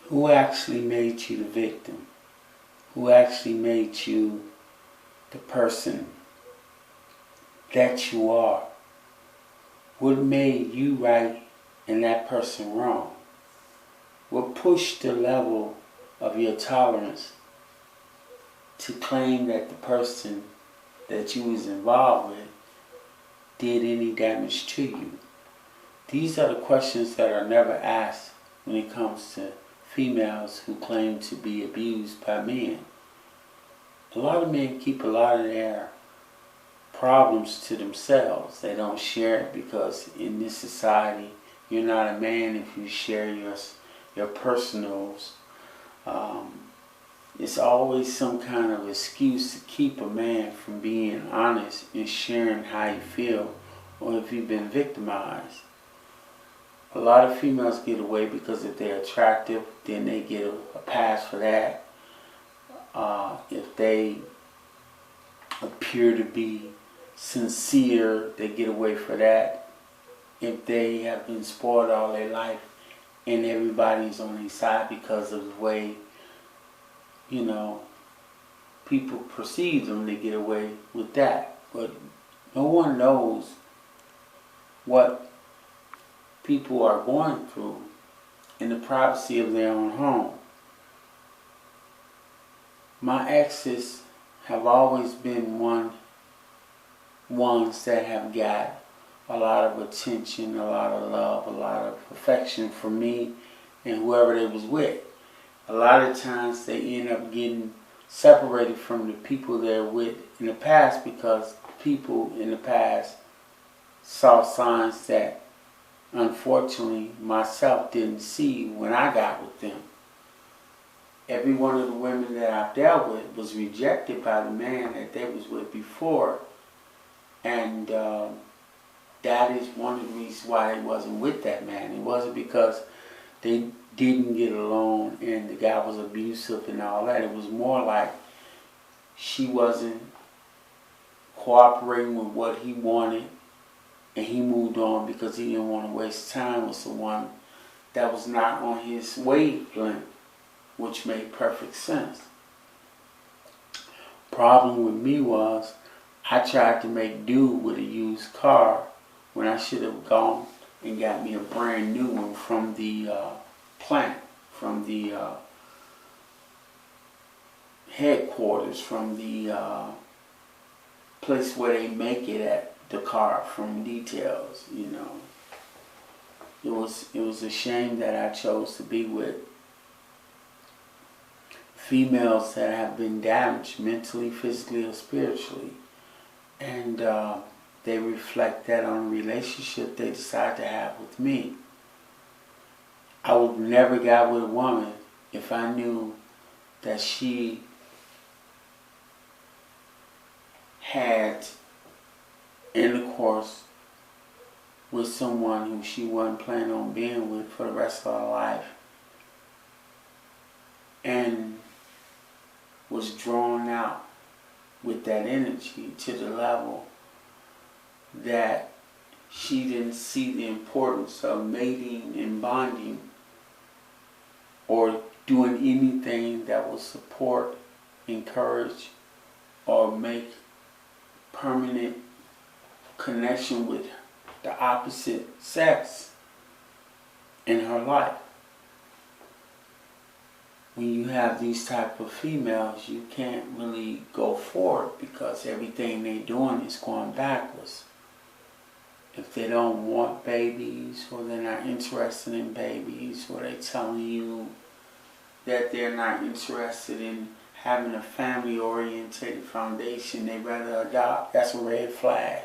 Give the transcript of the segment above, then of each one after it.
Who actually made you the victim? Who actually made you the person that you are? What made you right and that person wrong? What pushed the level of your tolerance to claim that the person that you was involved with did any damage to you? These are the questions that are never asked when it comes to females who claim to be abused by men. A lot of men keep a lot of their problems to themselves. They don't share it because in this society, you're not a man if you share your personals. It's always some kind of excuse to keep a man from being honest and sharing how you feel or if you've been victimized. A lot of females get away because if they're attractive, then they get a pass for that. If they appear to be sincere, they get away for that. If they have been spoiled all their life and everybody's on their side because of the way, people perceive them, they get away with that. But no one knows what people are going through in the privacy of their own home. My exes have always been ones that have got a lot of attention, a lot of love, a lot of affection from me and whoever they was with. A lot of times they end up getting separated from the people they're with in the past because people in the past saw signs that unfortunately myself didn't see when I got with them. Every one of the women that I've dealt with was rejected by the man that they was with before. And that is one of the reasons why they wasn't with that man. It wasn't because they didn't get along and the guy was abusive and all that. It was more like she wasn't cooperating with what he wanted and he moved on because he didn't want to waste time with someone that was not on his wavelength, which made perfect sense. Problem with me was I tried to make do with a used car when I should have gone and got me a brand new one from the plant, from the headquarters, from the place where they make it at, the car, from details. It was a shame that I chose to be with females that have been damaged mentally, physically, or spiritually, and they reflect that on the relationship they decide to have with me. I would never got with a woman if I knew that she had intercourse with someone who she wasn't planning on being with for the rest of her life and was drawn out with that energy to the level that she didn't see the importance of mating and bonding or doing anything that will support, encourage, or make permanent connection with the opposite sex in her life. When you have these type of females, you can't really go forward because everything they're doing is going backwards. If they don't want babies, or they're not interested in babies, or they're telling you that they're not interested in having a family-oriented foundation, they rather adopt, that's a red flag.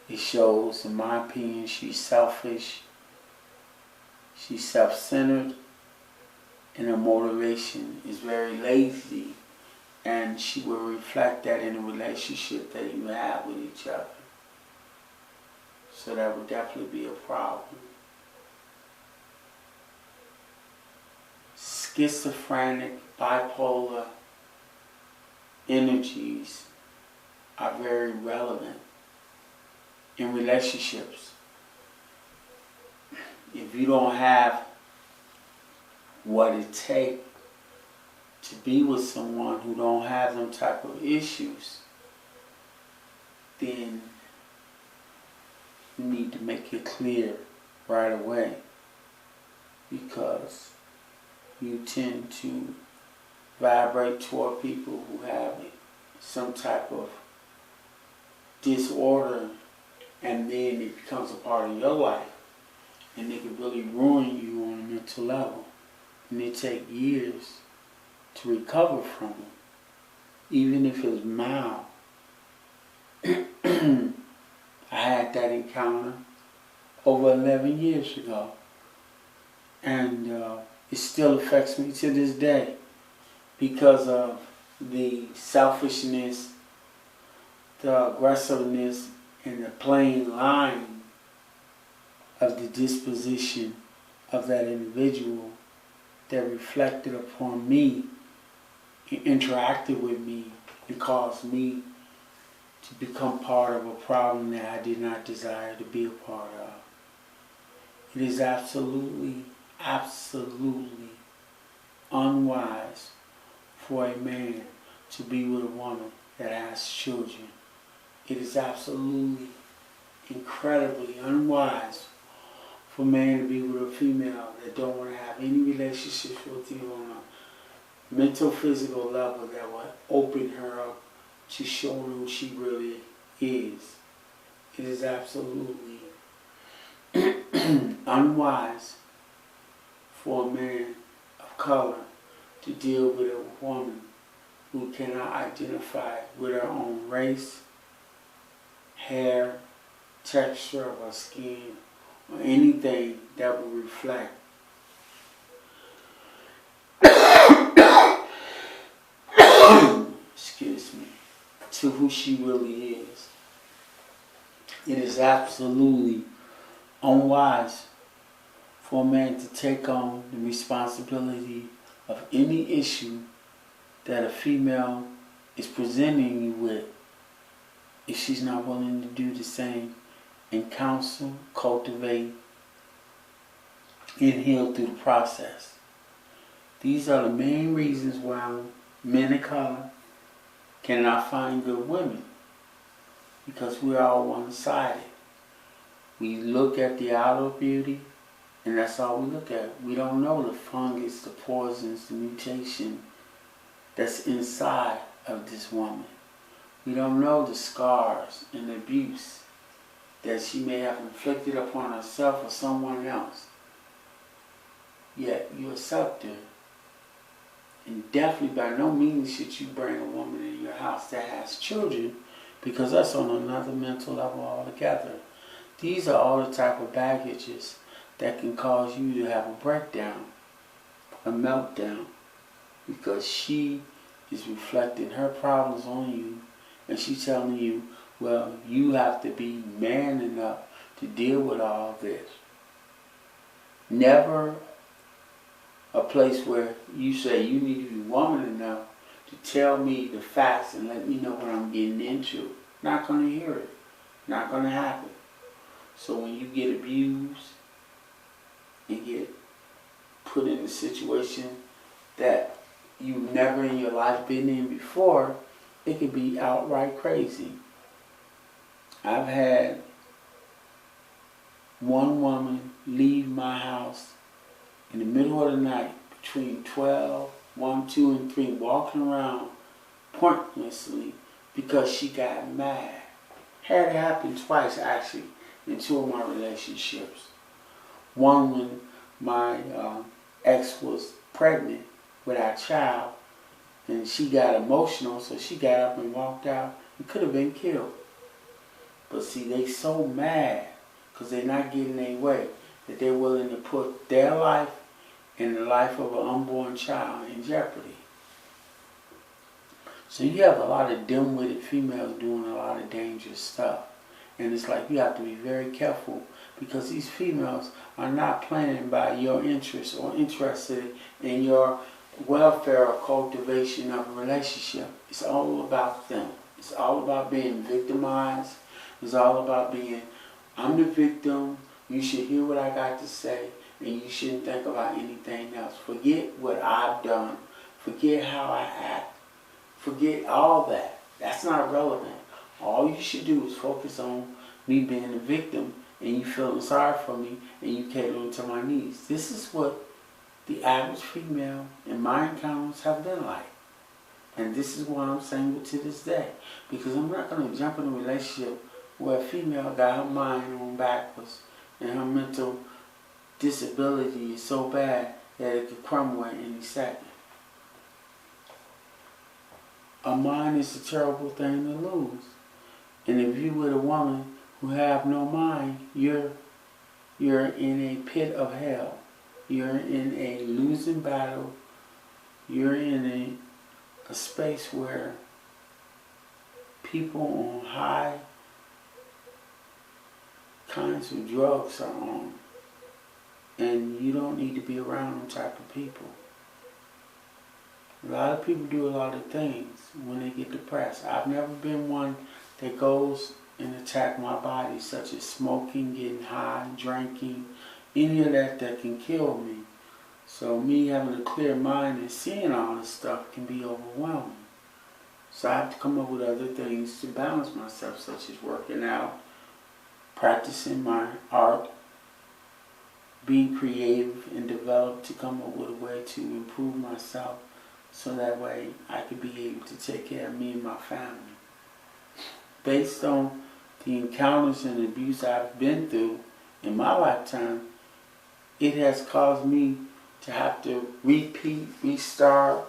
It shows, in my opinion, she's selfish, she's self-centered, and her motivation is very lazy, and she will reflect that in the relationship that you have with each other. So that would definitely be a problem. Schizophrenic, bipolar energies are very relevant in relationships. If you don't have what it takes to be with someone who don't have them type of issues, then you need to make it clear right away, because you tend to vibrate toward people who have some type of disorder, and then it becomes a part of your life, and it can really ruin you on a mental level, and it takes years to recover from it, even if it's mild. I had that encounter over 11 years ago, and it still affects me to this day because of the selfishness, the aggressiveness, and the plain lying of the disposition of that individual that reflected upon me and interacted with me and caused me to become part of a problem that I did not desire to be a part of. It is absolutely, absolutely unwise for a man to be with a woman that has children. It is absolutely, incredibly unwise for a man to be with a female that don't want to have any relationships with you on a mental, physical level that will open her up to showing who she really is. It is absolutely unwise for a man of color to deal with a woman who cannot identify with her own race, hair, texture of her skin, or anything that will reflect excuse me, to who she really is. It is absolutely unwise for a man to take on the responsibility of any issue that a female is presenting you with if she's not willing to do the same and counsel, cultivate, and heal through the process. These are the main reasons why men of color cannot find good women, because we're all one-sided. We look at the outer beauty, and that's all we look at. We don't know the fungus, the poisons, the mutation that's inside of this woman. We don't know the scars and the abuse that she may have inflicted upon herself or someone else. Yet you accept her. And definitely by no means should you bring a woman in your house that has children, because that's on another mental level altogether. These are all the type of baggages that can cause you to have a breakdown, a meltdown, because she is reflecting her problems on you, and she's telling you, well, you have to be man enough to deal with all this. Never a place where you say you need to be woman enough to tell me the facts and let me know what I'm getting into. Not going to hear it. Not going to happen. So when you get abused and get put in a situation that you've never in your life been in before, it could be outright crazy. I've had one woman leave my house in the middle of the night between 12, 1, 2, and 3, walking around pointlessly because she got mad. Had it happen twice, actually, in 2 of my relationships. One when my ex was pregnant with our child, and she got emotional, so she got up and walked out and could have been killed. But see, they so mad because they're not getting their way that they're willing to put their life and the life of an unborn child in jeopardy. So you have a lot of dim-witted females doing a lot of dangerous stuff. And it's like you have to be very careful, because these females are not playing by your interests or interested in your welfare or cultivation of a relationship. It's all about them. It's all about being victimized. It's all about being, I'm the victim, you should hear what I got to say, and you shouldn't think about anything else. Forget what I've done. Forget how I act. Forget all that. That's not relevant. All you should do is focus on me being a victim and you feeling sorry for me and you catering to my needs. This is what the average female in my encounters have been like. And this is what I'm single to this day. Because I'm not going to jump in a relationship where a female got her mind on backwards and her mental disability is so bad that it could crumble at any second. A mind is a terrible thing to lose. And if you with a woman who have no mind, you're in a pit of hell. You're in a losing battle. You're in a space where people on high kinds of drugs are on. And you don't need to be around them type of people. A lot of people do a lot of things when they get depressed. I've never been one that goes and attack my body, such as smoking, getting high, drinking, any of that can kill me. So me having a clear mind and seeing all this stuff can be overwhelming. So I have to come up with other things to balance myself, such as working out, practicing my art, being creative and develop to come up with a way to improve myself so that way I could be able to take care of me and my family. Based on the encounters and abuse I've been through in my lifetime, it has caused me to have to repeat, restart,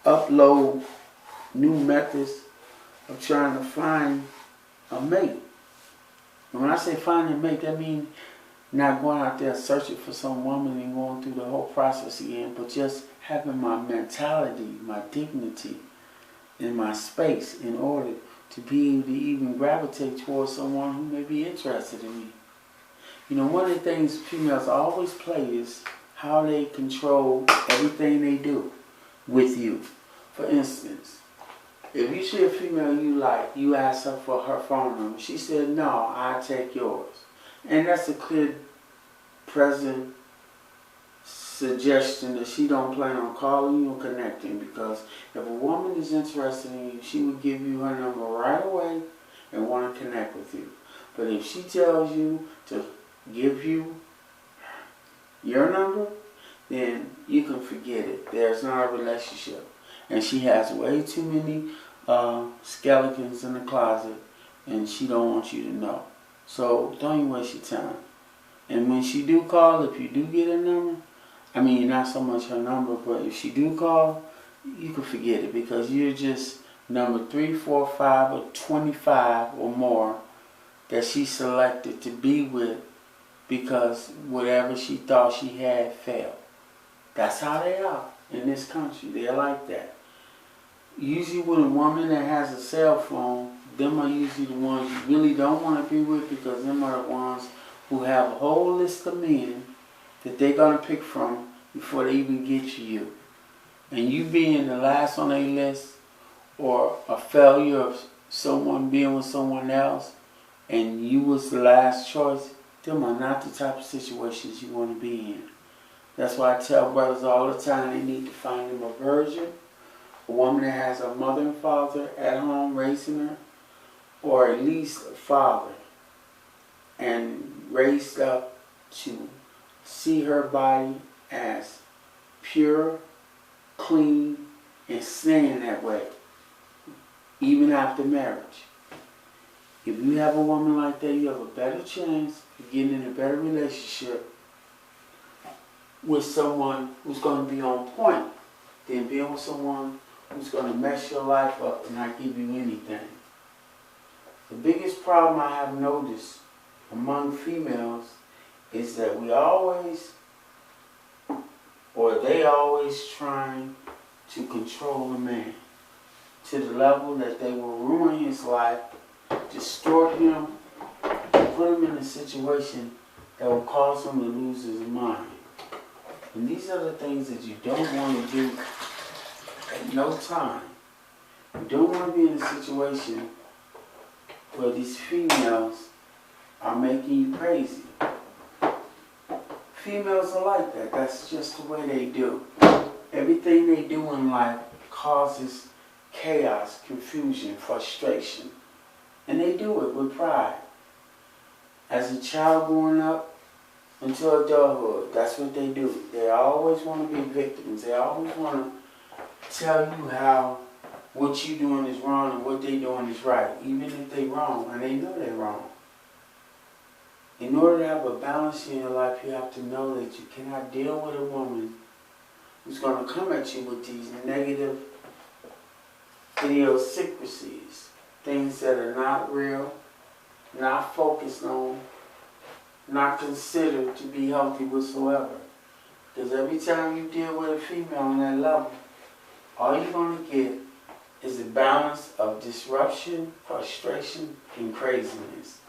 upload new methods of trying to find a mate. And when I say find a mate, that means not going out there searching for some woman and going through the whole process again, but just having my mentality, my dignity, and my space in order to be able to even gravitate towards someone who may be interested in me. You know, one of the things females always play is how they control everything they do with you. For instance, if you see a female you like, you ask her for her phone number. She said, no, I'll take yours. And that's a clear, present suggestion that she don't plan on calling you or connecting, because if a woman is interested in you, she would give you her number right away and want to connect with you. But if she tells you to give you your number, then you can forget it. There's not a relationship. And she has way too many skeletons in the closet, and she don't want you to know. So don't even waste your time. And when she do call, if you do get a number, I mean not so much her number, but if she do call, you can forget it, because you're just number 3, 4, 5, or 25 or more that she selected to be with, because whatever she thought she had failed. That's how they are in this country. They're like that. Usually with a woman that has a cell phone, them are usually the ones you really don't want to be with, because them are the ones who have a whole list of men that they're going to pick from before they even get to you. And you being the last on their list, or a failure of someone being with someone else, and you was the last choice, them are not the type of situations you want to be in. That's why I tell brothers all the time they need to find them a virgin, a woman that has a mother and father at home raising her, or at least a father, and raised up to see her body as pure, clean, and staying that way, even after marriage. If you have a woman like that, you have a better chance of getting in a better relationship with someone who's going to be on point than being with someone who's going to mess your life up and not give you anything. The biggest problem I have noticed among females is that they always trying to control a man to the level that they will ruin his life, distort him, put him in a situation that will cause him to lose his mind. And these are the things that you don't want to do at no time. You don't want to be in a situation where these females are making you crazy. Females are like that. That's just the way they do. Everything they do in life causes chaos, confusion, frustration. And they do it with pride. As a child growing up into adulthood, that's what they do. They always want to be victims. They always want to tell you how what you doing is wrong and what they doing is right, even if they wrong, and they know they're wrong. In order to have a balance in your life, you have to know that you cannot deal with a woman who's going to come at you with these negative idiosyncrasies, things that are not real, not focused on, not considered to be healthy whatsoever. Because every time you deal with a female on that level, all you're going to get is a balance of disruption, frustration, and craziness.